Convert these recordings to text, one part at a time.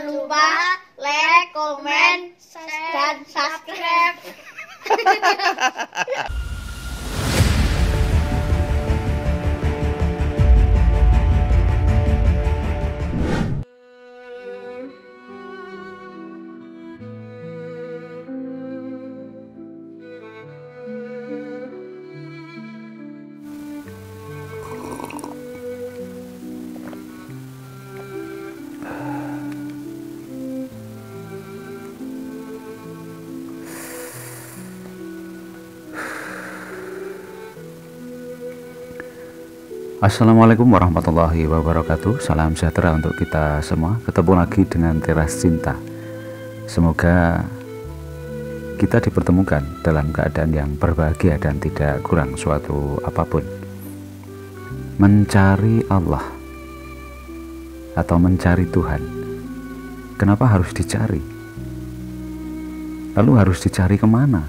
lupa like, comment, dan subscribe. Assalamualaikum warahmatullahi wabarakatuh. Salam sejahtera untuk kita semua. Ketemu lagi dengan Teras Cinta. Semoga kita dipertemukan dalam keadaan yang berbahagia dan tidak kurang suatu apapun. Mencari Allah atau mencari Tuhan, kenapa harus dicari? Lalu harus dicari kemana?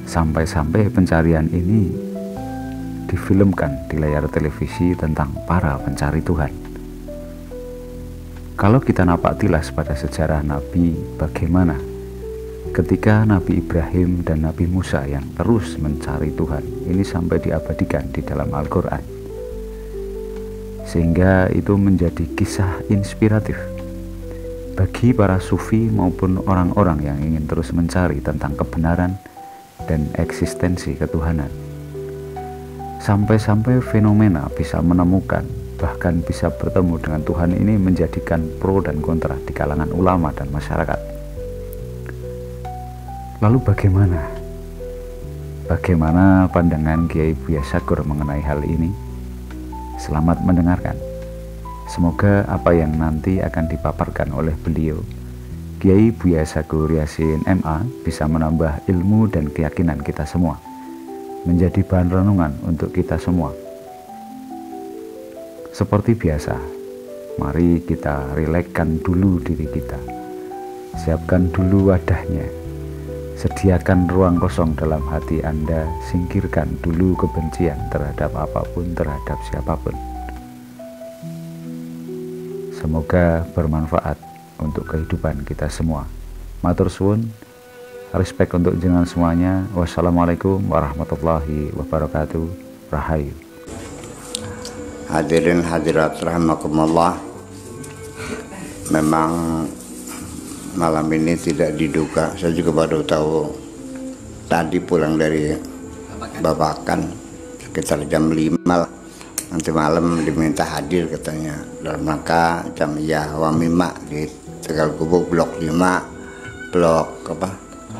Sampai-sampai pencarian ini difilmkan di layar televisi tentang para pencari Tuhan. Kalau kita napak tilas pada sejarah Nabi, bagaimana ketika Nabi Ibrahim dan Nabi Musa yang terus mencari Tuhan, ini sampai diabadikan di dalam Al-Quran, sehingga itu menjadi kisah inspiratif bagi para sufi maupun orang-orang yang ingin terus mencari tentang kebenaran dan eksistensi ketuhanan. Sampai-sampai fenomena bisa menemukan, bahkan bisa bertemu dengan Tuhan ini menjadikan pro dan kontra di kalangan ulama dan masyarakat. Lalu bagaimana? Bagaimana pandangan Kiai Buya Sagur mengenai hal ini? Selamat mendengarkan. Semoga apa yang nanti akan dipaparkan oleh beliau, Kiai Buya Sagur Yasin MA, bisa menambah ilmu dan keyakinan kita semua, menjadi bahan renungan untuk kita semua. Seperti biasa, mari kita rilekskan dulu diri kita, siapkan dulu wadahnya, sediakan ruang kosong dalam hati Anda, singkirkan dulu kebencian terhadap apapun, terhadap siapapun. Semoga bermanfaat untuk kehidupan kita semua. Matur suwun, respect untuk jenengan semuanya. Wassalamualaikum warahmatullahi wabarakatuh. Rahayu. Hadirin hadirat rahimakumullah. Memang malam ini tidak diduga, saya juga baru tahu tadi pulang dari Babakan sekitar jam 5 lah. Nanti malam diminta hadir katanya dalam rangka Jamiyah Wamima di Tegal Gubuk Blok 5, Blok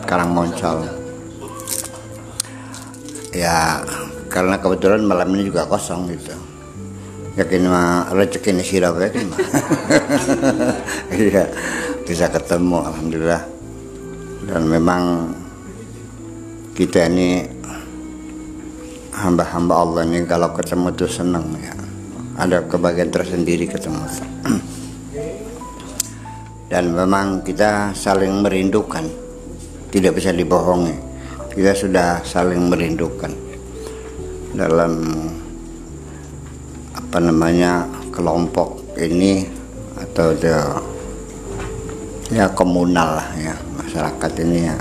Karangmoncol. Ya, karena kebetulan malam ini juga kosong gitu. Yakin mah rezeki ini sirah yakin mah. Iya, bisa ketemu alhamdulillah. Dan memang kita ini hamba-hamba Allah ini kalau ketemu tuh senang ya. Ada kebahagiaan tersendiri ketemu. Dan memang kita saling merindukan. Tidak bisa dibohongi, kita sudah saling merindukan dalam kelompok ini atau ya komunal lah ya, masyarakat ini ya,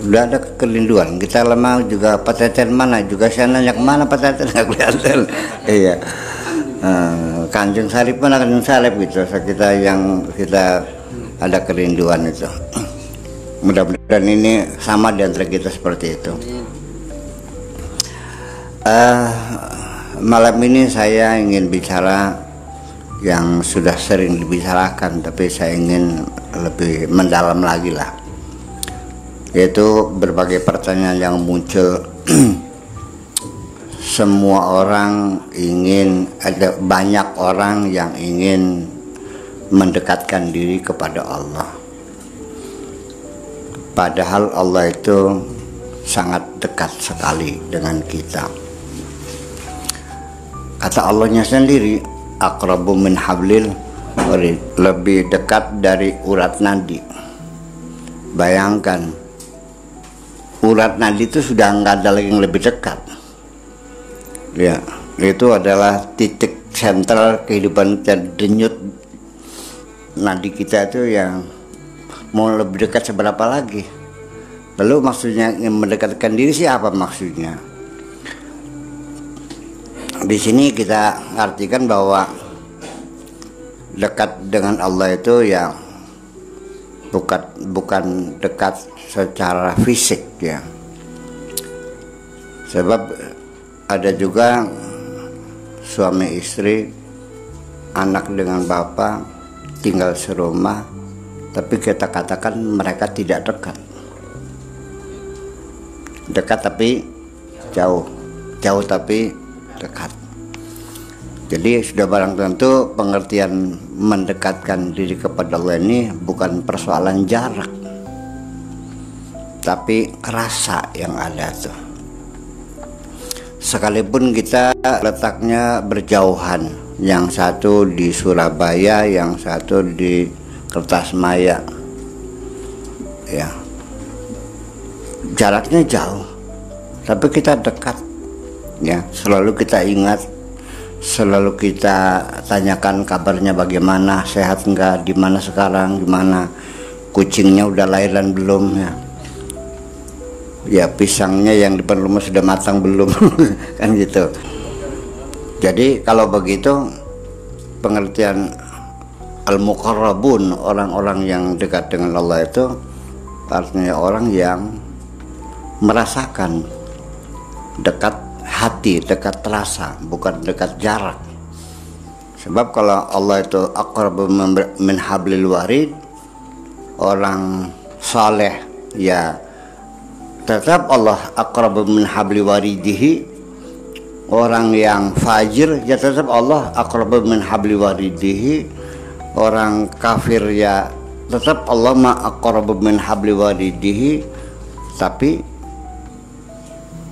udah ada kerinduan. Kita lama juga Peteten mana juga, saya nanya kemana Peteten nggak kelihatan. Iya, Kanjeng Salib mana Kanjeng Salib gitu, kita ada kerinduan itu. Mudah-mudahan ini sama di antara kita seperti itu. Malam ini saya ingin bicara yang sudah sering dibicarakan, tapi saya ingin lebih mendalam lagi lah, yaitu berbagai pertanyaan yang muncul. Semua orang ada banyak orang yang ingin mendekatkan diri kepada Allah. Padahal Allah itu sangat dekat sekali dengan kita. Kata Allahnya sendiri, aqrabu min hablil warid, lebih dekat dari urat nadi. Bayangkan, urat nadi itu sudah nggak ada lagi yang lebih dekat. Ya, itu adalah titik sentral kehidupan kita, denyut nadi kita itu yang mau lebih dekat seberapa lagi. Lalu maksudnya mendekatkan diri sih apa maksudnya? Di sini kita artikan bahwa dekat dengan Allah itu ya bukan dekat secara fisik ya. Sebab ada juga suami istri, anak dengan bapak tinggal serumah, tapi kita katakan mereka tidak dekat. Dekat tapi jauh, jauh tapi dekat. Jadi sudah barang tentu pengertian mendekatkan diri kepada Allah ini bukan persoalan jarak, tapi rasa yang ada tuh. Sekalipun kita letaknya berjauhan, yang satu di Surabaya, yang satu di Kertasmaya, ya jaraknya jauh, tapi kita dekat, ya selalu kita ingat, selalu kita tanyakan kabarnya bagaimana, sehat enggak, di mana sekarang, gimana kucingnya udah lahiran belum ya. Ya pisangnya yang di depan rumah sudah matang belum kan gitu. Jadi kalau begitu pengertian al-muqarrabun, orang-orang yang dekat dengan Allah itu artinya orang yang merasakan dekat hati, dekat rasa, bukan dekat jarak. Sebab kalau Allah itu aqrabu min hablil warid, orang saleh ya tetap Allah aqrabu min habli waridihi, orang yang fajir ya tetap Allah aqrabu min habli waridihi, orang kafir ya tetap Allah ma aqrabu min habli waridihi. Tapi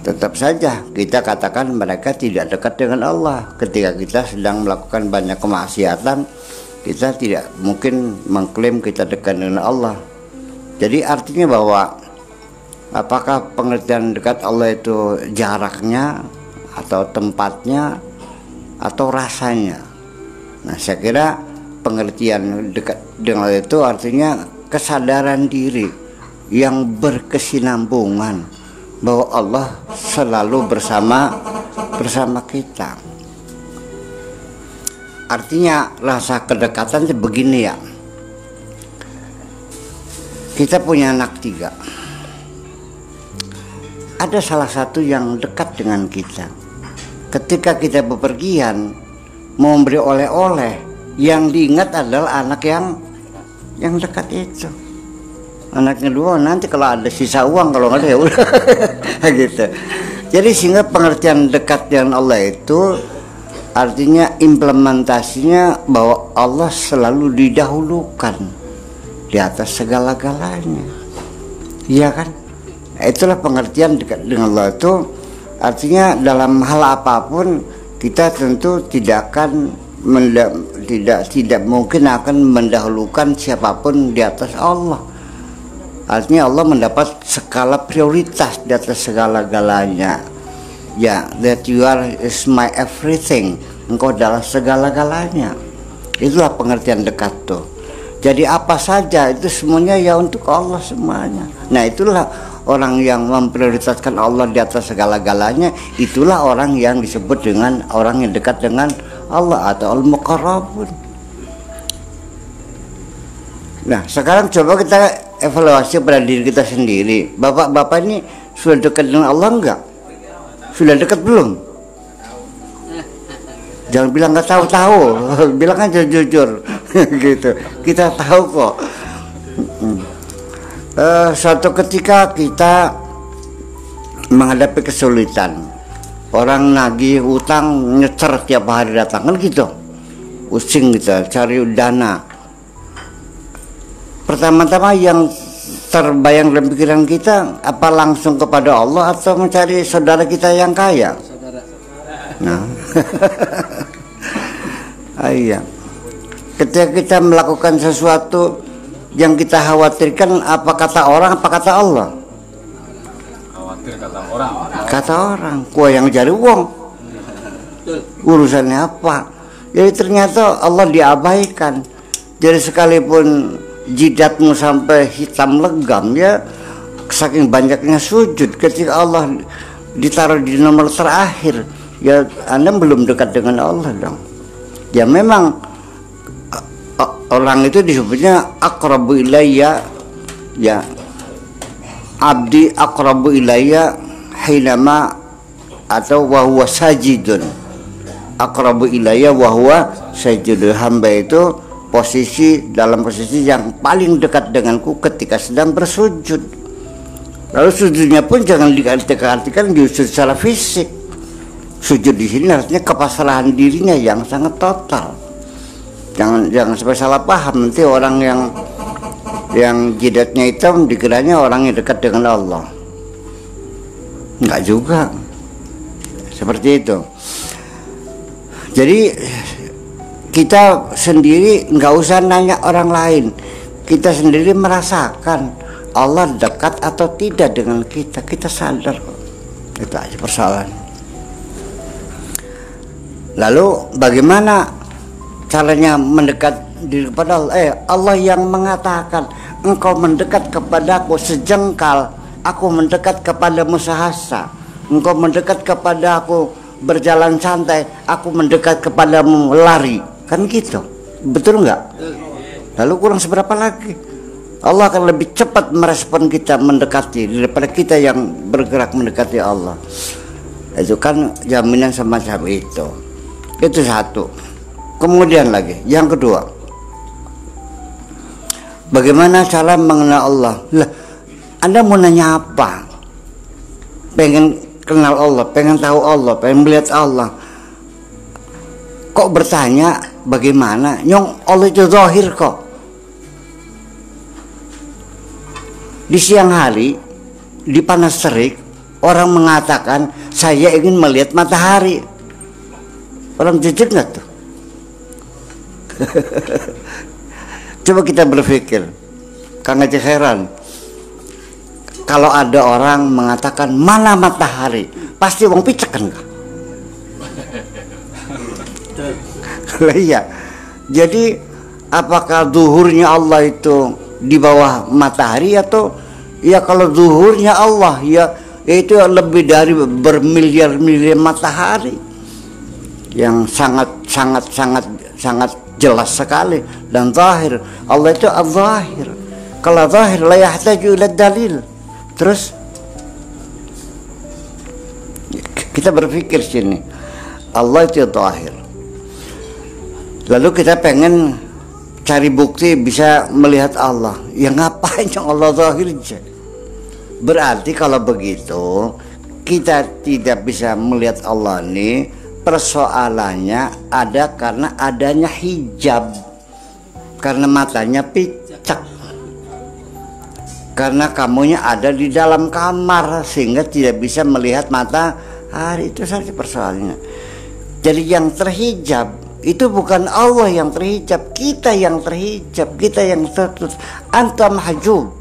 tetap saja kita katakan mereka tidak dekat dengan Allah. Ketika kita sedang melakukan banyak kemaksiatan, kita tidak mungkin mengklaim kita dekat dengan Allah. Jadi artinya bahwa apakah pengertian dekat Allah itu jaraknya atau tempatnya atau rasanya? Nah, saya kira pengertian dekat dengan Allah itu artinya kesadaran diri yang berkesinambungan bahwa Allah selalu bersama kita. Artinya rasa kedekatan itu begini ya. Kita punya anak 3. Ada salah satu yang dekat dengan kita. Ketika kita bepergian mau memberi oleh-oleh, yang diingat adalah anak yang dekat itu. Anak kedua nanti kalau ada sisa uang, kalau nggak ada ya udah gitu. Jadi sehingga pengertian dekat dengan Allah itu artinya implementasinya bahwa Allah selalu didahulukan di atas segala-galanya. Iya kan? Itulah pengertian dekat dengan Allah itu artinya dalam hal apapun kita tentu tidak akan tidak mungkin akan mendahulukan siapapun di atas Allah. Artinya Allah mendapat skala prioritas di atas segala-galanya. Ya, that you are is my everything. Engkau adalah segala-galanya. Itulah pengertian dekat tuh. Jadi apa saja itu semuanya ya untuk Allah semuanya. Nah, itulah orang yang memprioritaskan Allah di atas segala-galanya, itulah orang yang disebut dengan orang yang dekat dengan Allah atau al-muqarrabun. Nah, sekarang coba kita evaluasi pada diri kita sendiri. Bapak-bapak ini sudah dekat dengan Allah enggak? Sudah dekat belum? Jangan bilang nggak tahu-tahu, bilang aja jujur gitu. Kita tahu kok. Suatu ketika kita menghadapi kesulitan, orang nagih utang nyecer tiap hari datang kan gitu, pusing kita cari dana. Pertama-tama yang terbayang dalam pikiran kita apa langsung kepada Allah atau mencari saudara kita yang kaya? Nah, iya. Ketika kita melakukan sesuatu yang kita khawatirkan, apa kata orang, apa kata Allah? Khawatir kata orang. Kata orang, gua yang cari uang. Urusannya apa? Jadi ternyata Allah diabaikan. Jadi sekalipun jidatmu sampai hitam legam ya, saking banyaknya sujud, ketika Allah ditaruh di nomor terakhir, ya Anda belum dekat dengan Allah dong. Ya memang orang itu disebutnya aqrabu ilayya, ya abdi aqrabu ilayya hinama, atau wa huwa sajidun. Aqrabu ilayya wa huwa sajidun. Hamba itu dalam posisi yang paling dekat denganku ketika sedang bersujud. Lalu sujudnya pun jangan diartikan sujud secara fisik. Sujud di sini artinya kepasrahan dirinya yang sangat total. Jangan sampai salah paham, nanti orang yang jidatnya hitam dikiranya orang yang dekat dengan Allah. Enggak juga seperti itu. Jadi kita sendiri nggak usah nanya orang lain, kita sendiri merasakan Allah dekat atau tidak dengan kita. Kita sadar kok. Itu aja persoalan. Lalu bagaimana caranya mendekat diri kepada Allah? Allah yang mengatakan, engkau mendekat kepadaku sejengkal, aku mendekat kepadamu sehasta. Engkau mendekat kepadaku berjalan santai, aku mendekat kepadamu lari. Kan gitu, betul nggak? Lalu kurang seberapa lagi? Allah akan lebih cepat merespon kita mendekati daripada kita yang bergerak mendekati Allah. Itu kan jaminan semacam itu. Itu satu. Kemudian lagi, yang kedua, bagaimana cara mengenal Allah? Lah, Anda mau nanya apa? Pengen kenal Allah, pengen tahu Allah, pengen melihat Allah. Kok bertanya bagaimana? Nyong Allah itu zahir kok. Di siang hari, di panas terik, orang mengatakan saya ingin melihat matahari. Orang jujur nggak tuh? Coba kita berpikir, Kang Aceh heran. Kalau ada orang mengatakan mana matahari, pasti wong picek kan? Iya. Jadi apakah zuhurnya Allah itu di bawah matahari, atau ya kalau zuhurnya Allah ya itu lebih dari bermiliar-miliar matahari yang sangat jelas sekali dan zahir. Allah itu az-zahir. Kalau zahir la yahtaju ila dalil. Terus kita berpikir sini, Allah itu zahir. Lalu kita pengen cari bukti bisa melihat Allah. Ya ngapain yang Allah zahir aja? Berarti kalau begitu kita tidak bisa melihat Allah ini, persoalannya ada karena adanya hijab, karena matanya picak, karena kamunya ada di dalam kamar sehingga tidak bisa melihat matahari. Itu saja persoalannya. Jadi yang terhijab itu bukan Allah yang terhijab, kita yang terhijab, kita yang tertutup. Anta mahjub,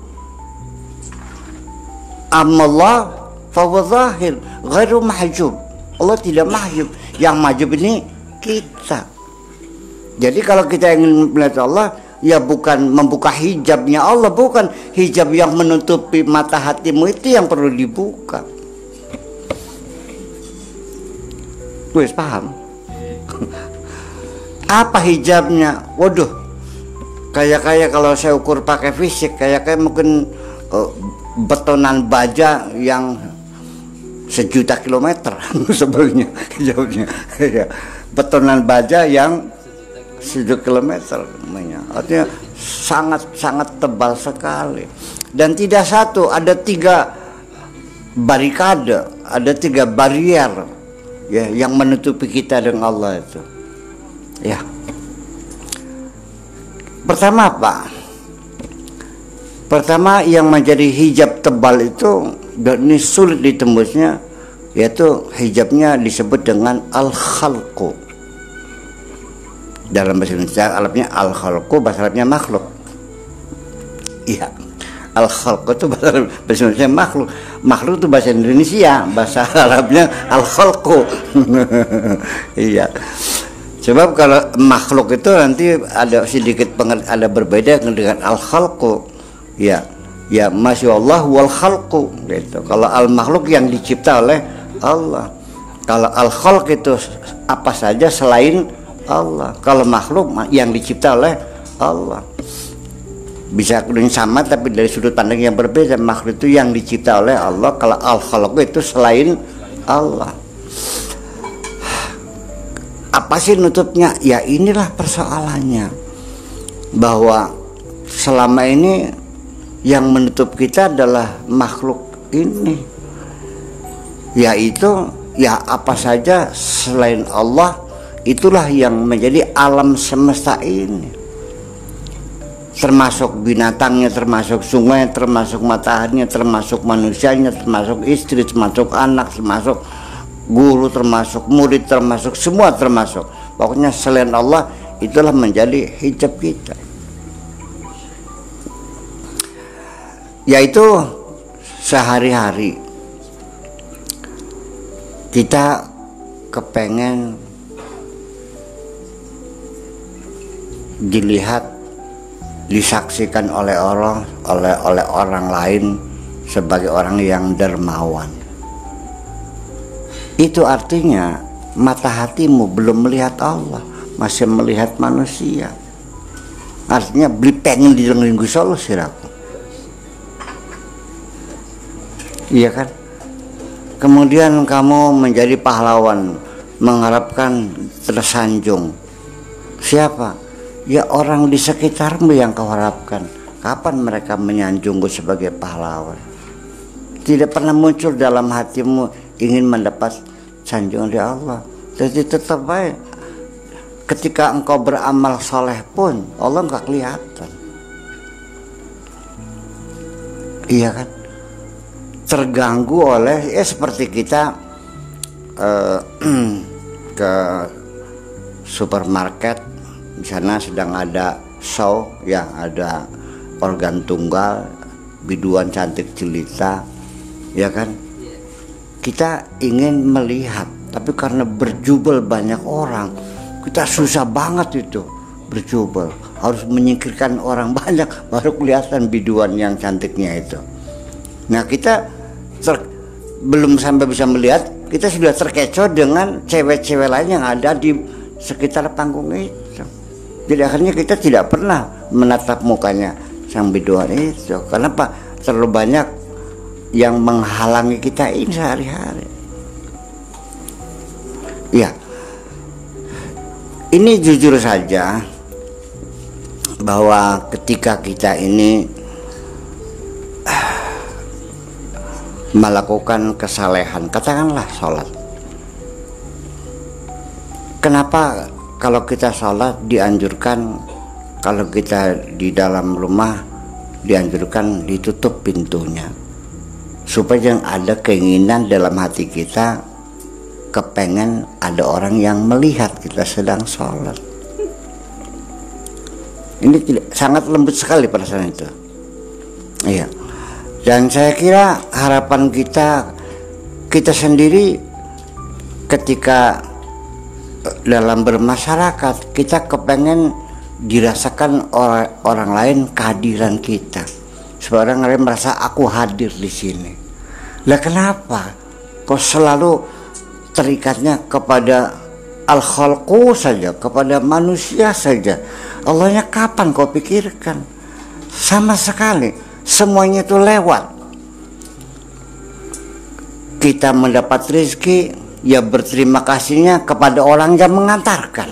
amallah fahuwa zahir ghairu mahjub. Allah tidak mahjub, yang mahjub ini kita. Jadi kalau kita ingin melihat Allah, ya bukan membuka hijabnya Allah, bukan hijab yang menutupi mata hatimu itu yang perlu dibuka. Wes paham? Apa hijabnya? Waduh, kayak kalau saya ukur pakai fisik, kayak mungkin betonan baja yang 1.000.000 kilometer sebenarnya hijabnya. Betonan baja yang 1 kilometer namanya. Artinya sangat tebal sekali. Dan tidak satu, ada 3 barikade, ada 3 barrier ya yang menutupi kita dengan Allah itu. Ya. Pertama apa? Pertama yang menjadi hijab tebal itu, dan ini sulit ditembusnya, yaitu hijabnya disebut dengan al-khalqu. Dalam bahasa Indonesia Arabnya al-khalqu, bahasa Arabnya makhluk. Iya. Al-khalqu itu bahasa Indonesia makhluk. Makhluk itu bahasa Indonesia, bahasa Arabnya al-khalqu. Iya. Sebab kalau makhluk itu nanti ada sedikit ada berbeda dengan al-khalqu. Ya, Masya Allah wal khalqu gitu. Kalau al-makhluk yang dicipta oleh Allah. Kalau al-khalq itu apa saja selain Allah. Kalau makhluk yang dicipta oleh Allah. Bisa sama tapi dari sudut pandang yang berbeda. Makhluk itu yang dicipta oleh Allah. Kalau al-khalq itu selain Allah. Apa sih nutupnya? Ya inilah persoalannya, bahwa selama ini yang menutup kita adalah makhluk ini, yaitu ya apa saja selain Allah, itulah yang menjadi alam semesta ini, termasuk binatangnya, termasuk sungai, termasuk mataharinya, termasuk manusianya, termasuk istri, termasuk anak, termasuk guru, termasuk murid, termasuk semua, termasuk pokoknya selain Allah itulah menjadi hijab kita, yaitu sehari-hari kita kepengen dilihat, disaksikan oleh orang lain sebagai orang yang dermawan. Itu artinya mata hatimu belum melihat Allah, masih melihat manusia. Artinya beli pengen didengerin Gusti Allah siraku. Iya kan? Kemudian kamu menjadi pahlawan, mengharapkan tersanjung. Siapa? Ya orang di sekitarmu yang kau harapkan. Kapan mereka menyanjungmu sebagai pahlawan? Tidak pernah muncul dalam hatimu ingin mendapat sanjungan dari Allah. Jadi tetap baik ketika engkau beramal soleh pun Allah nggak kelihatan. Iya kan? Terganggu oleh seperti kita ke supermarket, di sana sedang ada show, ya ada organ tunggal, biduan cantik jelita, ya kan? Kita ingin melihat, tapi karena berjubel banyak orang, kita susah banget itu berjubel. Harus menyingkirkan orang banyak baru kelihatan biduan yang cantiknya itu. Nah kita belum sampai bisa melihat, kita sudah terkecoh dengan cewek-cewek lain yang ada di sekitar panggung itu. Jadi akhirnya kita tidak pernah menatap mukanya sang biduan itu. Kenapa? Terlalu banyak yang menghalangi kita ini sehari-hari. Ya, ini jujur saja bahwa ketika kita ini melakukan kesalehan, katakanlah sholat. Kenapa kalau kita sholat dianjurkan, kalau kita di dalam rumah dianjurkan ditutup pintunya, supaya yang ada keinginan dalam hati kita kepengen ada orang yang melihat kita sedang sholat. Ini sangat lembut sekali perasaan itu. Iya. Dan saya kira harapan kita sendiri ketika dalam bermasyarakat, kita kepengen dirasakan orang lain kehadiran kita. Supaya orang lain merasa aku hadir di sini. Lah kenapa kok selalu terikatnya kepada al-khalqu saja, kepada manusia saja? Allahnya kapan kau pikirkan? Sama sekali. Semuanya itu lewat. Kita mendapat rezeki, ya berterima kasihnya kepada orang yang mengantarkan.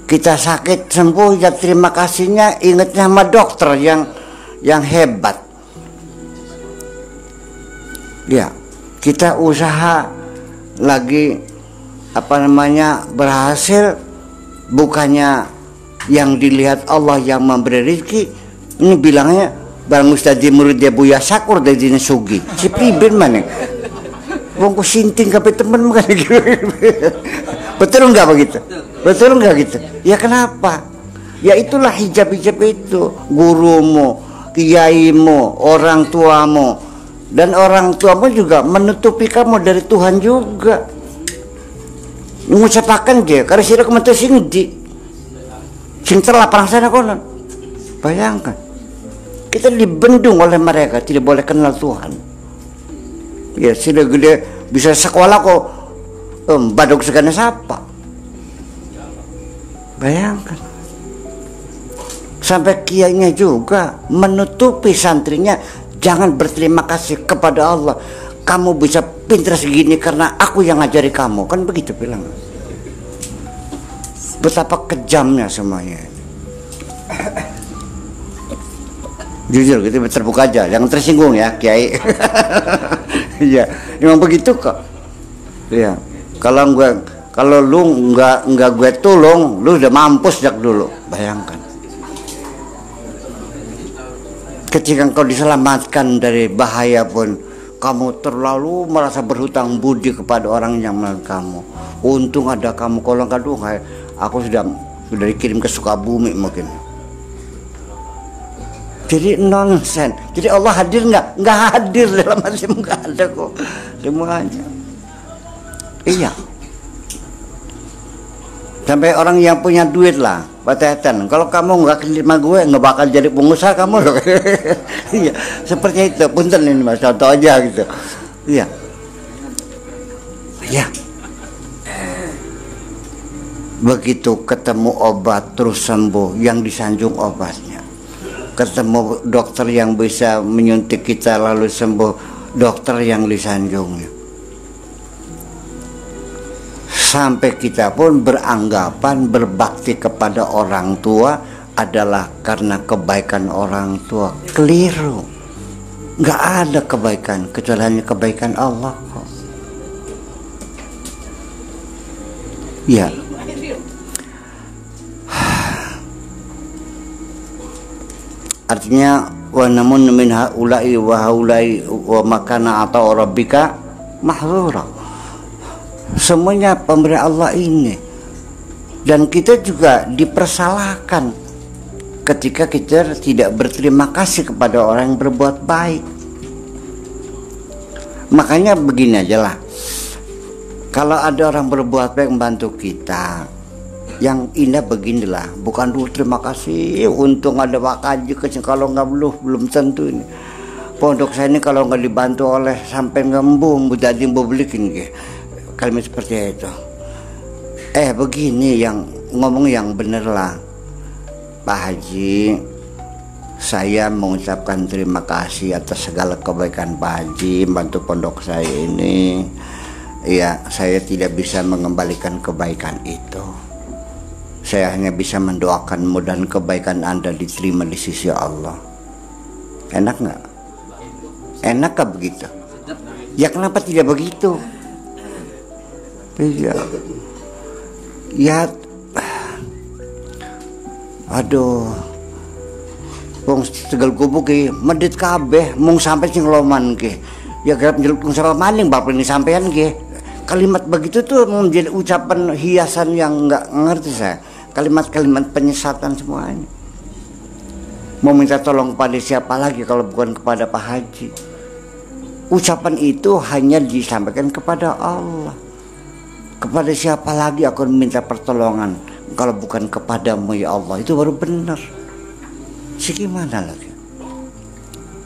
Kita sakit sembuh, ya terima kasihnya ingatnya sama dokter yang hebat. Ya, kita usaha lagi berhasil, bukannya yang dilihat Allah yang memberi rezeki. Ini bilangnya Bang Ustadz murid dia Buya Sakur dari dina sugi. Si pribin mana? Wong ku sinting kabeh temen bukan gitu. Betul enggak begitu? Betul enggak gitu? Ya kenapa? Ya itulah hijab-hijab itu. Gurumu, kiaimu, orang tuamu, dan orang tuamu juga menutupi kamu dari Tuhan juga. Mengucapkan dia karena sira kementu sing di. Sing terlapang sana konon. Bayangkan, kita dibendung oleh mereka, tidak boleh kenal Tuhan. Ya sudah gede bisa sekolah kok badok segala siapa. Bayangkan, sampai kiainya juga menutupi santrinya, jangan berterima kasih kepada Allah. Kamu bisa pintar segini karena aku yang ngajari kamu, kan begitu bilang. Betapa kejamnya semuanya. Jujur gitu terbuka aja, jangan tersinggung ya Kiai. Iya, memang begitu kok. Iya, kalau lu nggak gue tolong, lu udah mampus sejak dulu. Bayangkan. Ketika engkau diselamatkan dari bahaya pun, kamu terlalu merasa berhutang budi kepada orang yang menolong kamu. Untung ada kamu, kalau nggak dulu aku sudah dikirim ke Sukabumi mungkin. Jadi nonsen. Jadi Allah hadir nggak? Nggak hadir dalam hati, nggak ada kok semuanya. Iya. Sampai orang yang punya duit lah, Pak, kalau kamu nggak terima gue, nggak bakal jadi pengusaha kamu loh. Iya, seperti itu. Punten ini mas, contoh aja gitu. Iya. Iya. Begitu ketemu obat terus sembuh, yang disanjung obatnya. Ketemu dokter yang bisa menyuntik kita lalu sembuh, dokter yang disanjungnya. Sampai kita pun beranggapan berbakti kepada orang tua adalah karena kebaikan orang tua. Keliru. Nggak ada kebaikan kecuali hanya kebaikan Allah kok. Ya. Artinya wa namun min haula'i wa haula'i wa makana atau rabbika mahzura. Semuanya pemberian Allah ini, dan kita juga dipersalahkan ketika kita tidak berterima kasih kepada orang yang berbuat baik. Makanya begini aja lah, kalau ada orang berbuat baik membantu kita, yang indah beginilah, bukan dulu terima kasih untung ada Pak Kaji, kalau nggak belum tentu ini pondok saya ini kalau nggak dibantu oleh sampai ngembung jadi belikin gitu. Kalimat seperti itu. Begini yang ngomong yang bener lah, Pak Haji. Saya mengucapkan terima kasih atas segala kebaikan Pak Haji bantu pondok saya ini. Ya, saya tidak bisa mengembalikan kebaikan itu. Saya hanya bisa mendoakan mudah kebaikan Anda diterima di sisi Allah. Enak nggak? Enak gak begitu? Ya kenapa tidak begitu? Iya. Ya. Aduh. Wong tegal gubuk ki medit kabeh mung sampai sing loman ki. Ya garap nyelukung sama maning bapak ini sampean ki. Kalimat begitu tuh menjadi ucapan hiasan yang nggak ngerti saya. Kalimat-kalimat penyesatan semuanya. Mau minta tolong kepada siapa lagi kalau bukan kepada Pak Haji? Ucapan itu hanya disampaikan kepada Allah. Kepada siapa lagi aku minta pertolongan kalau bukan kepadamu ya Allah? Itu baru benar. Gimana lagi?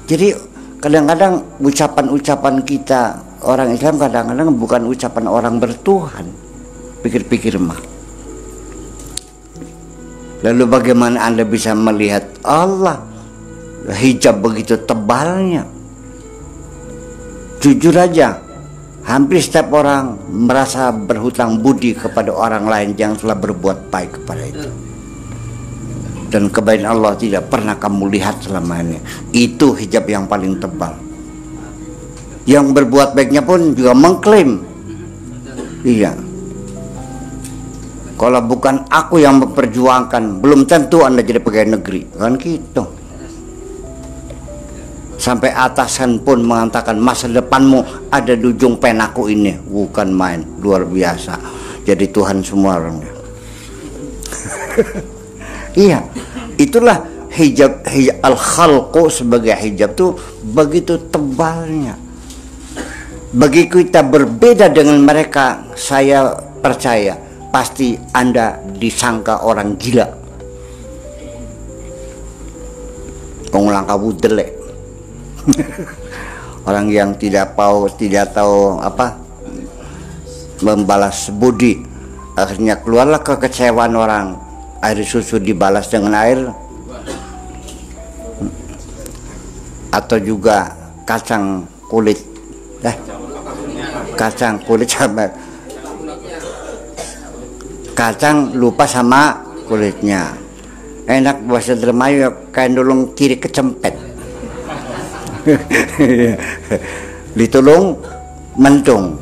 Jadi kadang-kadang ucapan-ucapan kita orang Islam kadang-kadang bukan ucapan orang bertuhan. Pikir-pikir mah. Lalu bagaimana Anda bisa melihat Allah? Hijab begitu tebalnya. Jujur aja, hampir setiap orang merasa berhutang budi kepada orang lain yang telah berbuat baik kepada itu. Dan kebaikan Allah tidak pernah kamu lihat selama ini. Itu hijab yang paling tebal. Yang berbuat baiknya pun juga mengklaim. Iya. Kalau bukan aku yang memperjuangkan, belum tentu Anda jadi pegawai negeri. Kan gitu. Sampai atasan pun mengatakan masa depanmu ada di ujung penaku ini. Bukan main, luar biasa. Jadi Tuhan semua orangnya. Iya, itulah hijab al-khalqu sebagai hijab tuh begitu tebalnya. Bagi kita berbeda dengan mereka, saya percaya pasti Anda disangka orang gila. pengulang kamu delek. Orang yang tidak tahu apa membalas budi, akhirnya keluarlah kekecewaan orang. Air susu dibalas dengan air, atau juga kacang kulit sama kacang lupa sama kulitnya. Enak bahasa Dermayu kain dulung kiri kecempet. Ditulung mentung.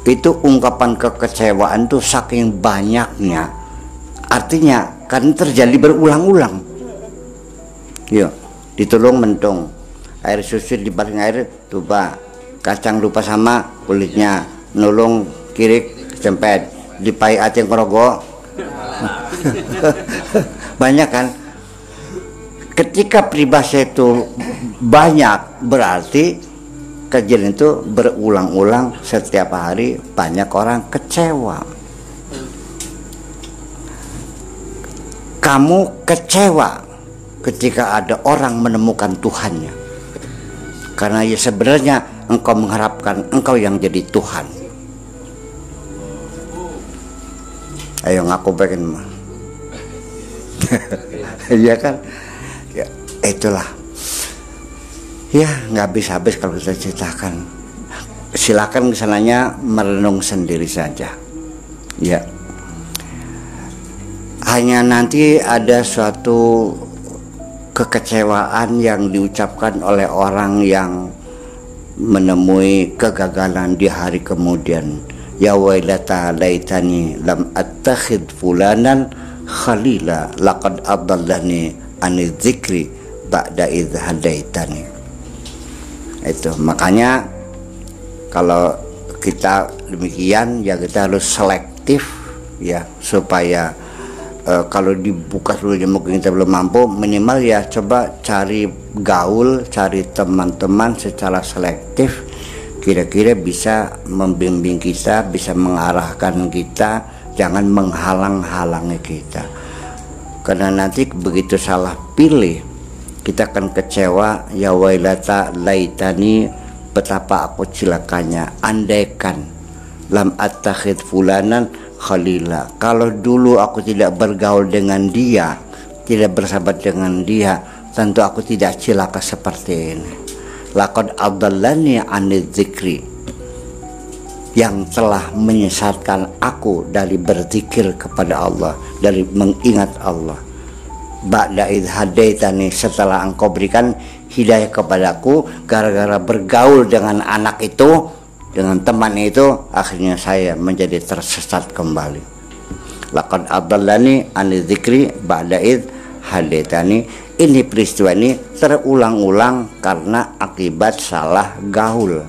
Itu ungkapan kekecewaan tuh saking banyaknya, artinya kan terjadi berulang-ulang. Yuk, ditulung mentung, air susu dibaling air lupa, kacang lupa sama kulitnya, nulung kiri kecempet, dipai aceng kerogo. Banyak kan? Ketika peribahasa itu banyak, berarti kejadian itu berulang-ulang setiap hari, banyak orang kecewa. Kamu kecewa ketika ada orang menemukan Tuhannya, karena ya sebenarnya engkau mengharapkan engkau yang jadi Tuhan. Ayo ngaku pengen mah. Iya kan? Ya, itulah. Ya, nggak habis-habis kalau kita ceritakan. Silakan kesananya merenung sendiri saja. Ya. Hanya nanti ada suatu kekecewaan yang diucapkan oleh orang yang menemui kegagalan di hari kemudian. Ya wailata laitani lam attakhid fulanan khalila laqad adallani anil dzikri ba'da idh hadaitani. Itu makanya kalau kita demikian ya kita harus selektif ya, supaya kalau dibuka seluruhnya mungkin kita belum mampu, minimal ya coba cari gaul, cari teman-teman secara selektif, kira-kira bisa membimbing kita, bisa mengarahkan kita, jangan menghalang-halangi kita. Karena nanti begitu salah pilih, kita akan kecewa. Ya wailata laitani, betapa aku celakanya, andaikan lam attakhid fulanan khalila, kalau dulu aku tidak bergaul dengan dia, tidak bersahabat dengan dia, tentu aku tidak cilaka seperti ini. Laqad adallani anil dzikri, yang telah menyesatkan aku dari berzikir kepada Allah, dari mengingat Allah. Ba'da idh hadaitani, setelah engkau berikan hidayah kepadaku, gara-gara bergaul dengan anak itu, dengan teman itu, akhirnya saya menjadi tersesat kembali. Laqad adallani anil dzikri ba'da idh hadaitani. Ini peristiwa ini terulang-ulang karena akibat salah gaul.